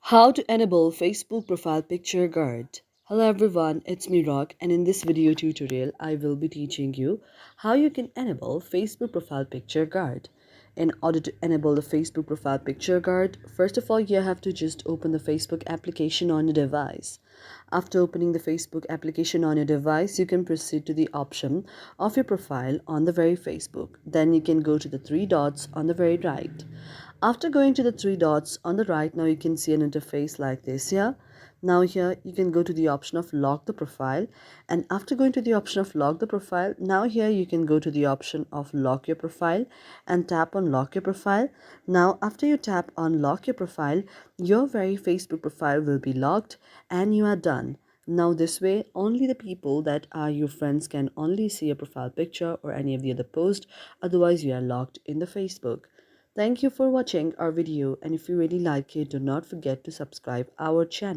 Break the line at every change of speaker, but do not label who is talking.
How to enable Facebook profile picture guard. Hello everyone, it's me Rock, and in this video tutorial I will be teaching you how you can enable Facebook profile picture guard. In order to enable the Facebook profile picture guard, first of all you have to just open the Facebook application on your device. After opening the Facebook application on your device, you can proceed to the option of your profile on the very Facebook. Then you can go to the three dots on the very right. After going to the three dots on the right, now you can see an interface like this here. Now here you can go to the option of lock the profile, and after going to the option of lock the profile, now here you can go to the option of lock your profile and tap on lock your profile. Now after you tap on lock your profile, your very Facebook profile will be locked and you are done. Now this way only the people that are your friends can only see your profile picture or any of the other post, otherwise you are locked in the Facebook. Thank you for watching our video, and if you really like it, do not forget to subscribe our channel.